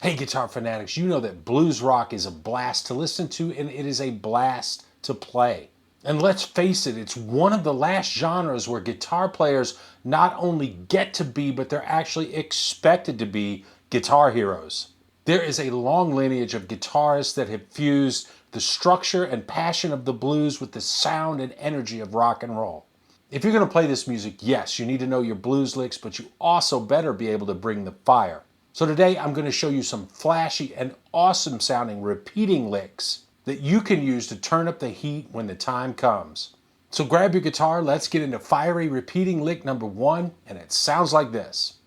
Hey guitar fanatics, you know that blues rock is a blast to listen to and it is a blast to play. And let's face it, it's one of the last genres where guitar players not only get to be, but they're actually expected to be guitar heroes. There is a long lineage of guitarists that have fused the structure and passion of the blues with the sound and energy of rock and roll. If you're going to play this music, yes, you need to know your blues licks, but you also better be able to bring the fire. So today I'm going to show you some flashy and awesome sounding repeating licks that you can use to turn up the heat when the time comes. So grab your guitar, let's get into fiery repeating lick number 1, and it sounds like this.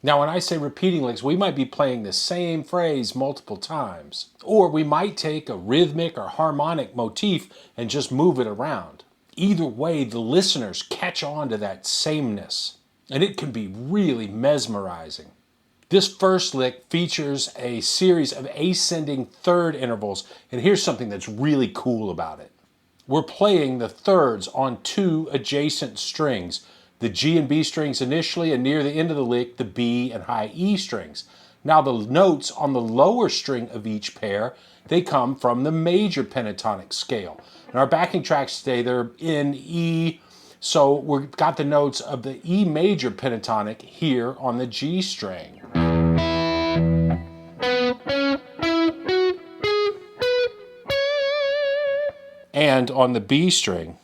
Now when I say repeating licks, we might be playing the same phrase multiple times. Or we might take a rhythmic or harmonic motif and just move it around. Either way, the listeners catch on to that sameness, and it can be really mesmerizing. This first lick features a series of ascending third intervals, and here's something that's really cool about it. We're playing the thirds on 2 adjacent strings. The G and B strings initially, and near the end of the lick, the B and high E strings. Now the notes on the lower string of each pair, they come from the major pentatonic scale. In our backing tracks today, they're in E, so we've got the notes of the E major pentatonic here on the G string. And on the B string.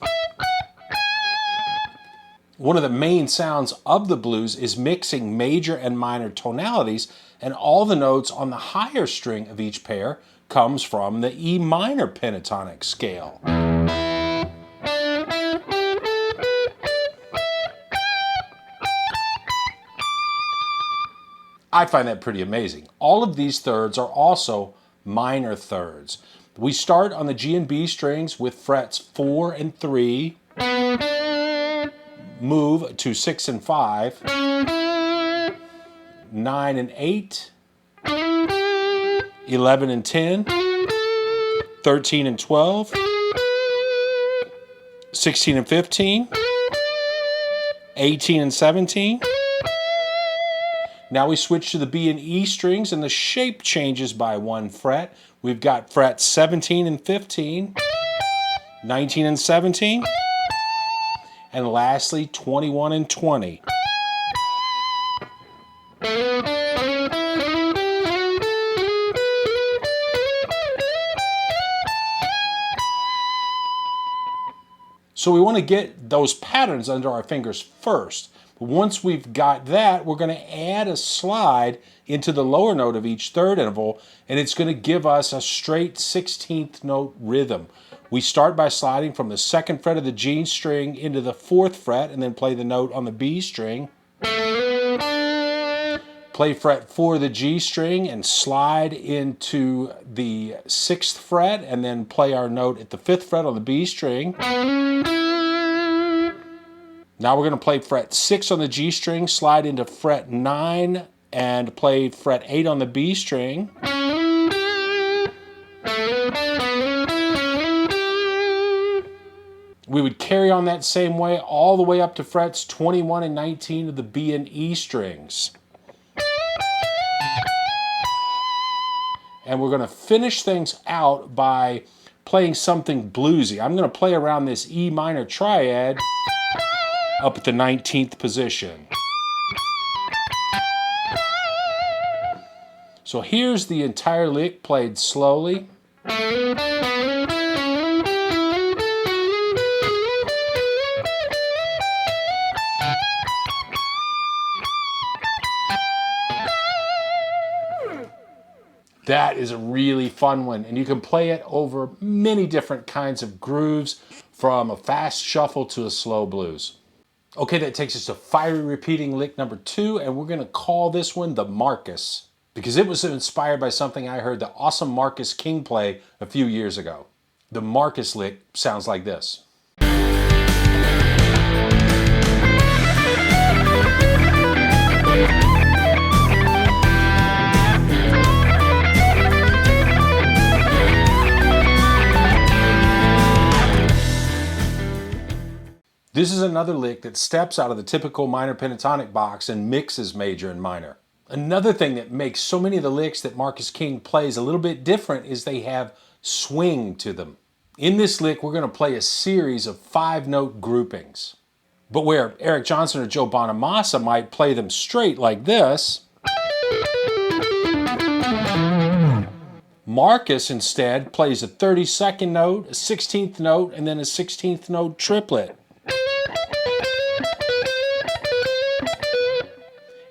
One of the main sounds of the blues is mixing major and minor tonalities, and all the notes on the higher string of each pair comes from the E minor pentatonic scale. I find that pretty amazing. All of these thirds are also minor thirds. We start on the G and B strings with frets 4 and 3, move to 6 and 5, 9 and 8, 11 and 10, 13 and 12, 16 and 15, 18 and 17. Now we switch to the B and E strings and the shape changes by 1 fret. We've got frets 17 and 15, 19 and 17, and lastly 21 and 20. So we want to get those patterns under our fingers first. But once we've got that, we're going to add a slide into the lower note of each third interval, and it's going to give us a straight 16th note rhythm. We start by sliding from the 2nd fret of the G string into the 4th fret and then play the note on the B string. Play fret 4 of the G string and slide into the 6th fret and then play our note at the 5th fret on the B string. Now we're going to play fret 6 on the G string, slide into fret 9 and play fret 8 on the B string. We would carry on that same way all the way up to frets 21 and 19 of the B and E strings. And we're going to finish things out by playing something bluesy. I'm going to play around this E minor triad up at the 19th position. So here's the entire lick played slowly. That is a really fun one, and you can play it over many different kinds of grooves, from a fast shuffle to a slow blues. Okay, that takes us to fiery repeating lick number 2, and we're going to call this one the Marcus, because it was inspired by something I heard the awesome Marcus King play a few years ago. The Marcus lick sounds like this. This is another lick that steps out of the typical minor pentatonic box and mixes major and minor. Another thing that makes so many of the licks that Marcus King plays a little bit different is they have swing to them. In this lick, we're going to play a series of 5-note groupings. But where Eric Johnson or Joe Bonamassa might play them straight like this, Marcus instead plays a 32nd note, a 16th note, and then a 16th note triplet.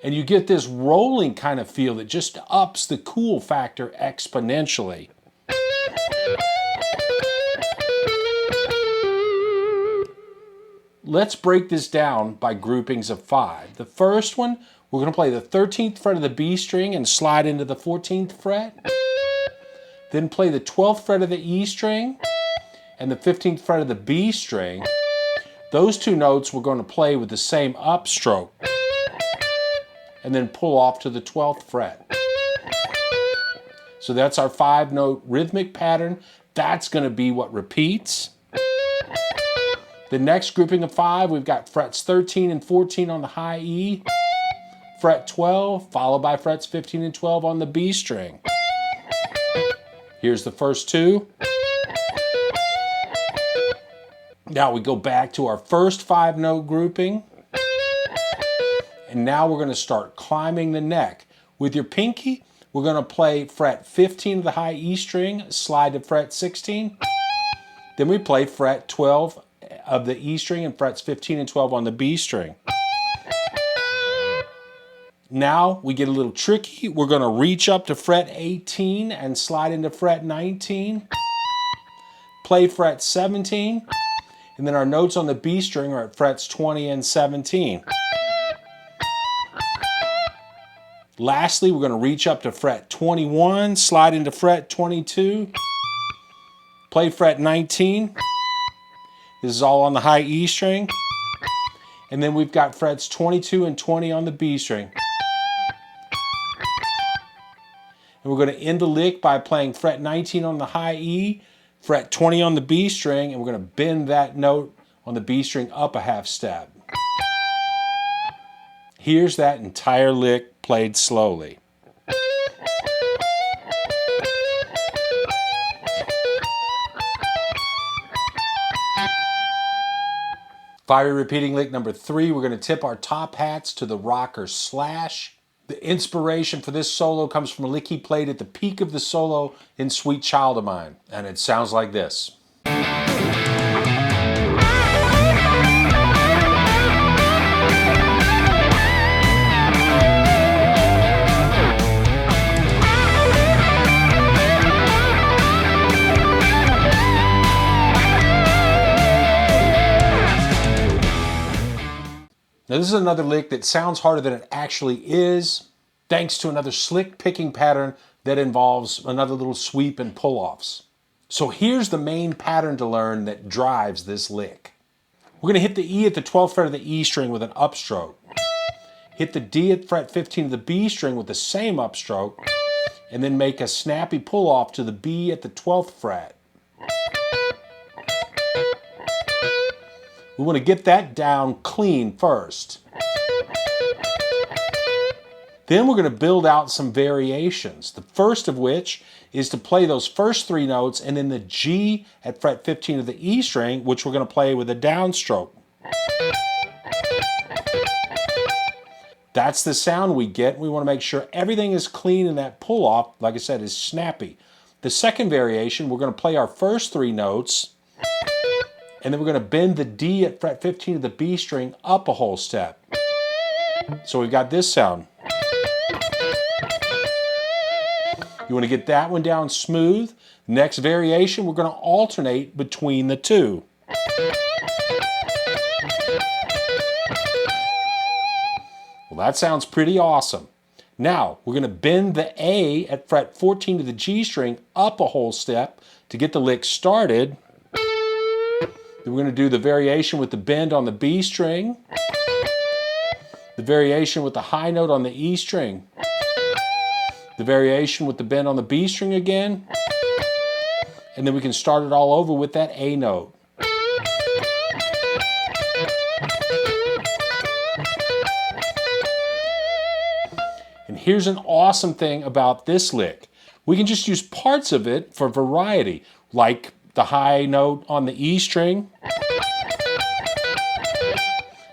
And you get this rolling kind of feel that just ups the cool factor exponentially. Let's break this down by groupings of 5. The first one, we're going to play the 13th fret of the B string and slide into the 14th fret. Then play the 12th fret of the E string and the 15th fret of the B string. Those two notes we're going to play with the same upstroke, and then pull off to the 12th fret. So that's our 5-note rhythmic pattern. That's going to be what repeats. The next grouping of 5, we've got frets 13 and 14 on the high E, fret 12, followed by frets 15 and 12 on the B string. Here's the first 2. Now we go back to our first 5-note grouping. And now we're going to start climbing the neck. With your pinky, we're going to play fret 15 of the high E string, slide to fret 16. Then we play fret 12 of the E string and frets 15 and 12 on the B string. Now we get a little tricky. We're going to reach up to fret 18 and slide into fret 19. Play fret 17. And then our notes on the B string are at frets 20 and 17. Lastly, we're going to reach up to fret 21, slide into fret 22, play fret 19. This is all on the high E string. And then we've got frets 22 and 20 on the B string. And we're going to end the lick by playing fret 19 on the high E, fret 20 on the B string, and we're going to bend that note on the B string up a half step. Here's that entire lick played slowly. Fiery repeating lick number 3, we're going to tip our top hats to the rocker slash. The inspiration for this solo comes from a lick he played at the peak of the solo in Sweet Child of Mine, and it sounds like this. Now this is another lick that sounds harder than it actually is, thanks to another slick picking pattern that involves another little sweep and pull-offs. So here's the main pattern to learn that drives this lick. We're going to hit the E at the 12th fret of the E string with an upstroke. Hit the D at fret 15 of the B string with the same upstroke, and then make a snappy pull-off to the B at the 12th fret. We want to get that down clean first. Then we're going to build out some variations. The first of which is to play those first 3 notes and then the G at fret 15 of the E string, which we're going to play with a downstroke. That's the sound we get. We want to make sure everything is clean and that pull-off, like I said, is snappy. The second variation, we're going to play our first 3 notes, and then we're going to bend the D at fret 15 of the B string up a whole step. So we've got this sound. You want to get that one down smooth. Next variation, we're going to alternate between the 2. Well, that sounds pretty awesome. Now, we're going to bend the A at fret 14 of the G string up a whole step to get the lick started. Then we're going to do the variation with the bend on the B string, the variation with the high note on the E string, the variation with the bend on the B string again, and then we can start it all over with that A note. And here's an awesome thing about this lick. We can just use parts of it for variety, like the high note on the E string,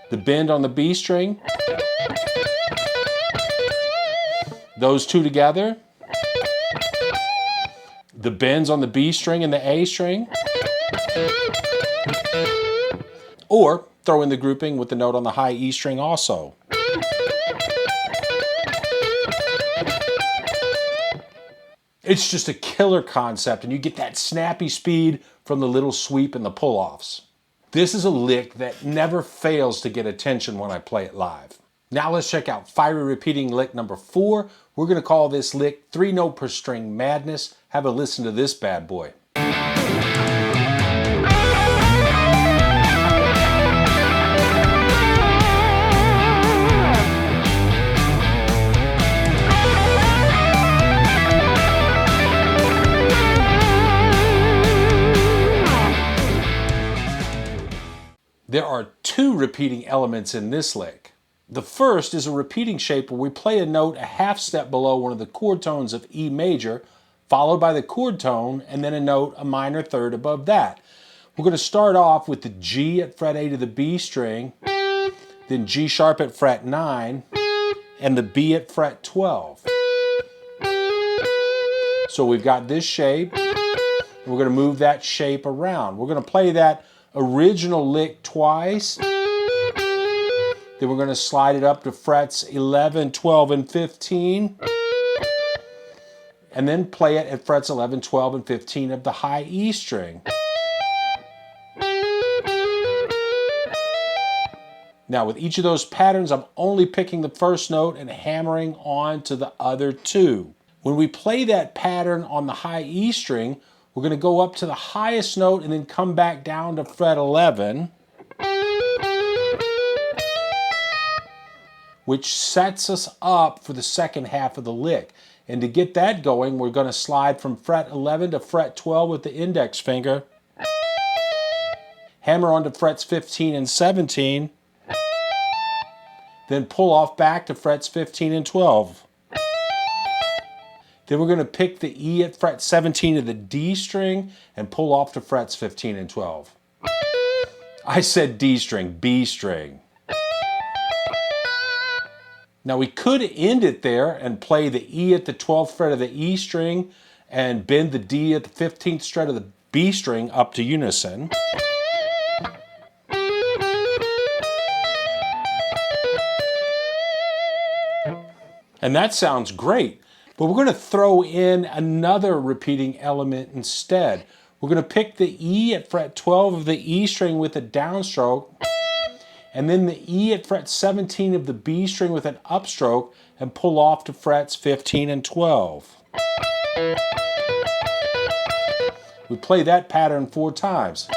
the bend on the B string, those two together, the bends on the B string and the A string, or throw in the grouping with the note on the high E string also. It's just a killer concept, and you get that snappy speed from the little sweep and the pull-offs. This is a lick that never fails to get attention when I play it live. Now let's check out fiery repeating lick number 4. We're going to call this lick 3 note per string madness. Have a listen to this bad boy. There are 2 repeating elements in this lick. The first is a repeating shape where we play a note a half step below one of the chord tones of E major, followed by the chord tone, and then a note a minor third above that. We're going to start off with the G at fret 8 of the B string, then G sharp at fret 9, and the B at fret 12. So we've got this shape, and we're going to move that shape around. We're going to play that original lick twice, then we're going to slide it up to frets 11, 12, and 15, and then play it at frets 11, 12, and 15 of the high E string. Now with each of those patterns, I'm only picking the first note and hammering on to the other 2. When we play that pattern on the high E string, we're going to go up to the highest note and then come back down to fret 11, which sets us up for the second half of the lick. And to get that going, we're going to slide from fret 11 to fret 12 with the index finger, hammer onto frets 15 and 17, then pull off back to frets 15 and 12. Then we're going to pick the E at fret 17 of the D string and pull off to frets 15 and 12. I said D string, B string. Now we could end it there and play the E at the 12th fret of the E string and bend the D at the 15th fret of the B string up to unison. And that sounds great. But we're going to throw in another repeating element instead. We're going to pick the E at fret 12 of the E string with a downstroke, and then the E at fret 17 of the B string with an upstroke, and pull off to frets 15 and 12. We play that pattern 4 times.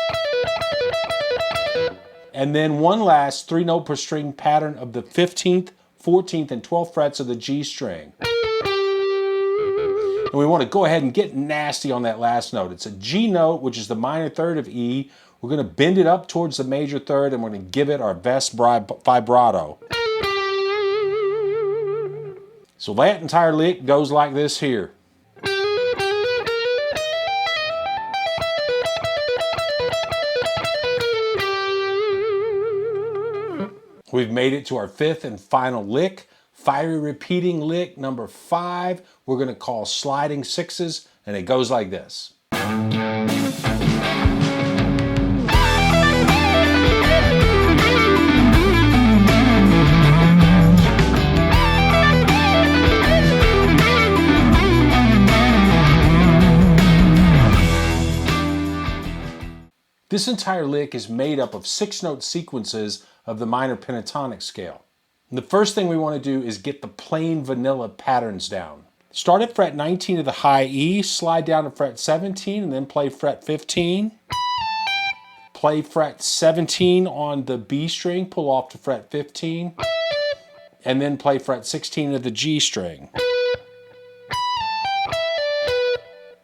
And then one last 3 note per string pattern of the 15th, 14th, and 12th frets of the G string. And we want to go ahead and get nasty on that last note. It's a G note, which is the minor third of E. We're going to bend it up towards the major third, and we're going to give it our best vibrato. So that entire lick goes like this here. We've made it to our 5th and final lick. Fiery repeating lick number 5, we're going to call sliding 6s, and it goes like this. This entire lick is made up of 6-note sequences of the minor pentatonic scale. And the first thing we want to do is get the plain vanilla patterns down. Start at fret 19 of the high E, slide down to fret 17, and then play fret 15. play fret 17 on the B string, pull off to fret 15, and then play fret 16 of the G string.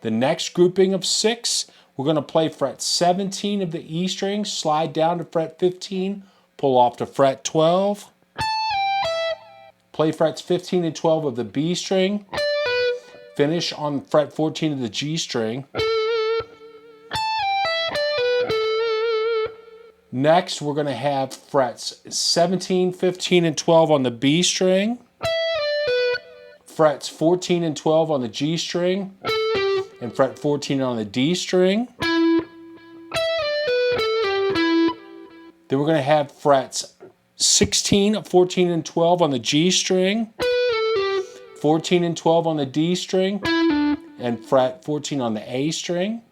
The next grouping of 6, we're going to play fret 17 of the E string, slide down to fret 15, pull off to fret 12, play frets 15 and 12 of the B string, finish on fret 14 of the G string. Next, we're going to have frets 17, 15, and 12 on the B string, frets 14 and 12 on the G string, and fret 14 on the D string. Then we're going to have frets 16, 14, and 12 on the G string, 14 and 12 on the D string, and fret 14 on the A string.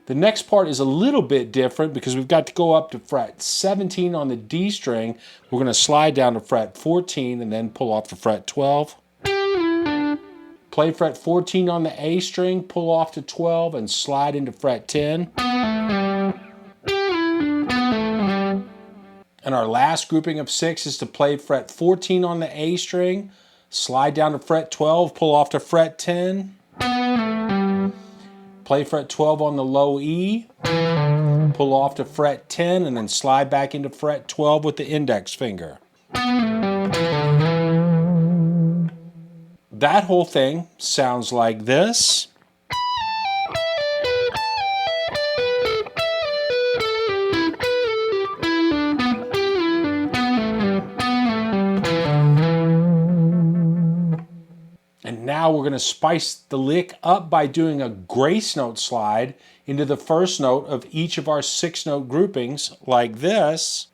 The next part is a little bit different because we've got to go up to fret 17 on the D string. We're going to slide down to fret 14 and then pull off to fret 12. Play fret 14 on the A string, pull off to 12, and slide into fret 10. And our last grouping of 6 is to play fret 14 on the A string, slide down to fret 12, pull off to fret 10. Play fret 12 on the low E, pull off to fret 10, and then slide back into fret 12 with the index finger. That whole thing sounds like this. And now we're going to spice the lick up by doing a grace note slide into the first note of each of our 6-note groupings like this.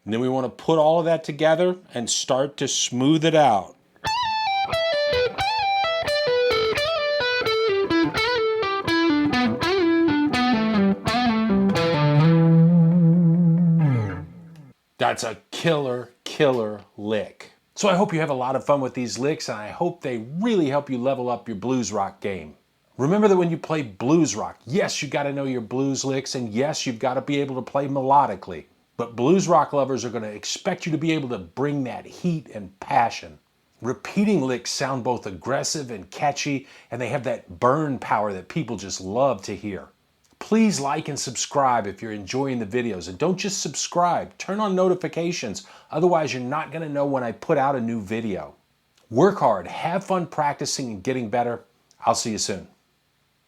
And then we want to put all of that together and start to smooth it out. That's a killer lick. So I hope you have a lot of fun with these licks, and I hope they really help you level up your blues rock game. Remember that when you play blues rock, yes, you got to know your blues licks, and yes, you've got to be able to play melodically. But blues rock lovers are going to expect you to be able to bring that heat and passion. Repeating licks sound both aggressive and catchy, and they have that burn power that people just love to hear. Please like and subscribe if you're enjoying the videos, and don't just subscribe, turn on notifications, otherwise you're not going to know when I put out a new video. Work hard, have fun practicing and getting better. I'll see you soon.